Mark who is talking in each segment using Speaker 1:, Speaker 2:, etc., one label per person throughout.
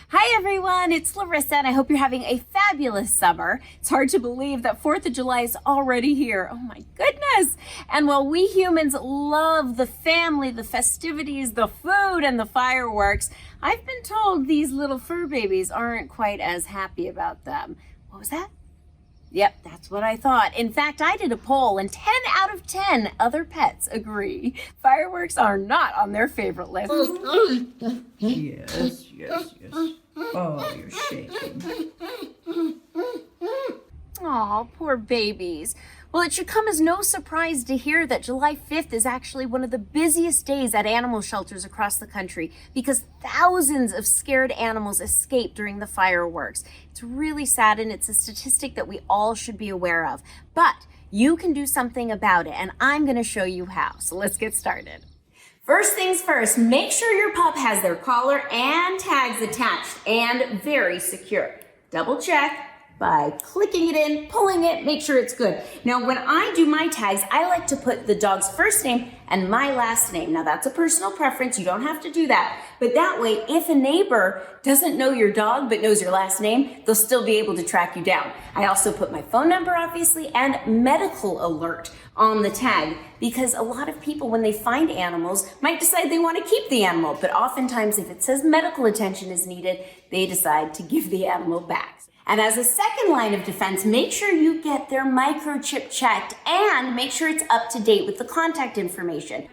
Speaker 1: Hi everyone, it's Larissa and I hope you're having a fabulous summer. It's hard to believe that 4th of July is already here. Oh my goodness. And while we humans love the family, the festivities, the food, and the fireworks, I've been told these little fur babies aren't quite as happy about them. What was that? Yep, that's what I thought. In fact, I did a poll and 10 out of 10 other pets agree. Fireworks are not on their favorite list.
Speaker 2: Yes. Oh, you're shaking.
Speaker 1: Aw, poor babies. Well, it should come as no surprise to hear that July 5th is actually one of the busiest days at animal shelters across the country because thousands of scared animals escape during the fireworks. It's really sad and it's a statistic that we all should be aware of. But you can do something about it and I'm going to show you how. So let's get started. First things first, make sure your pup has their collar and tags attached and very secure. Double check by clicking it in, pulling it, make sure it's good. Now, when I do my tags, I like to put the dog's first name and my last name. Now, that's a personal preference. You don't have to do that. But that way, if a neighbor doesn't know your dog but knows your last name, they'll still be able to track you down. I also put my phone number, obviously, and medical alert on the tag because a lot of people, when they find animals, might decide they want to keep the animal. But oftentimes, if it says medical attention is needed, they decide to give the animal back. And as a second line of defense, make sure you get their microchip checked and make sure it's up to date with the contact information.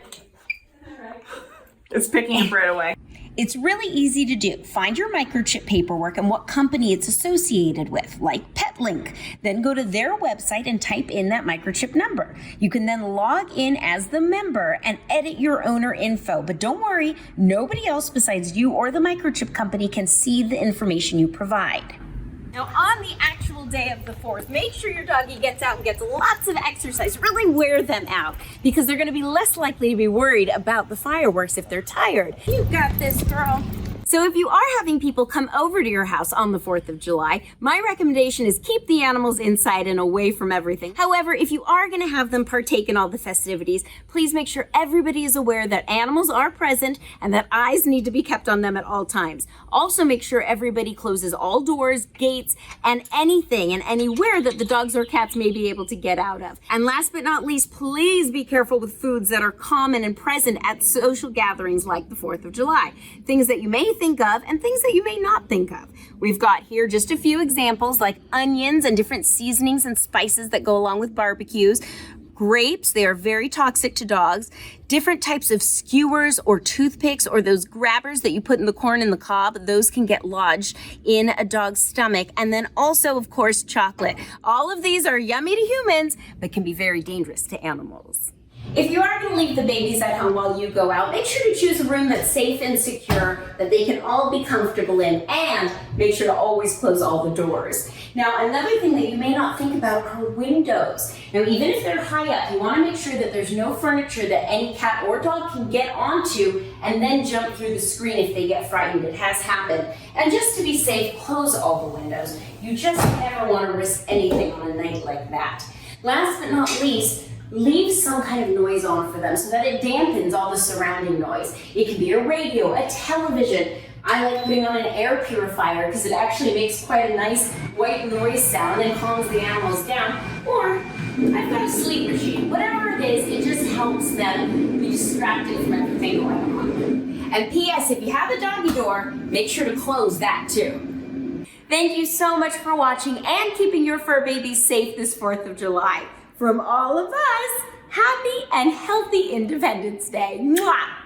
Speaker 2: It's picking up right away.
Speaker 1: It's really easy to do. Find your microchip paperwork and what company it's associated with, like PetLink. Then go to their website and type in that microchip number. You can then log in as the member and edit your owner info. But don't worry, nobody else besides you or the microchip company can see the information you provide. Now, on the actual day of the 4th, make sure your doggy gets out and gets lots of exercise. Really wear them out because they're going to be less likely to be worried about the fireworks if they're tired. You got this, girl. So if you are having people come over to your house on the 4th of July, my recommendation is keep the animals inside and away from everything. However, if you are going to have them partake in all the festivities, please make sure everybody is aware that animals are present and that eyes need to be kept on them at all times. Also make sure everybody closes all doors, gates, and anything and anywhere that the dogs or cats may be able to get out of. And last but not least, please be careful with foods that are common and present at social gatherings like the 4th of July. Things that you may think of and things that you may not think of. We've got here just a few examples like onions and different seasonings and spices that go along with barbecues. Grapes, they are very toxic to dogs. Different types of skewers or toothpicks or those grabbers that you put in the corn and the cob, those can get lodged in a dog's stomach. And then also, of course, chocolate. All of these are yummy to humans, but can be very dangerous to animals. If you are going to leave the babies at home while you go out, make sure to choose a room that's safe and secure, that they can all be comfortable in, and make sure to always close all the doors. Now, another thing that you may not think about are windows. Now, even if they're high up, you want to make sure that there's no furniture that any cat or dog can get onto and then jump through the screen if they get frightened. It has happened. And just to be safe, close all the windows. You just never want to risk anything on a night like that. Last but not least, leave some kind of noise on for them so that it dampens all the surrounding noise. It can be a radio, a television. I like putting on an air purifier because it actually makes quite a nice white noise sound and calms the animals down. Or I've got a sleep machine. Whatever it is, it just helps them be distracted from everything going on. And P.S., if you have a doggy door, make sure to close that too. Thank you so much for watching and keeping your fur babies safe this 4th of July. From all of us, happy and healthy Independence Day. Mwah!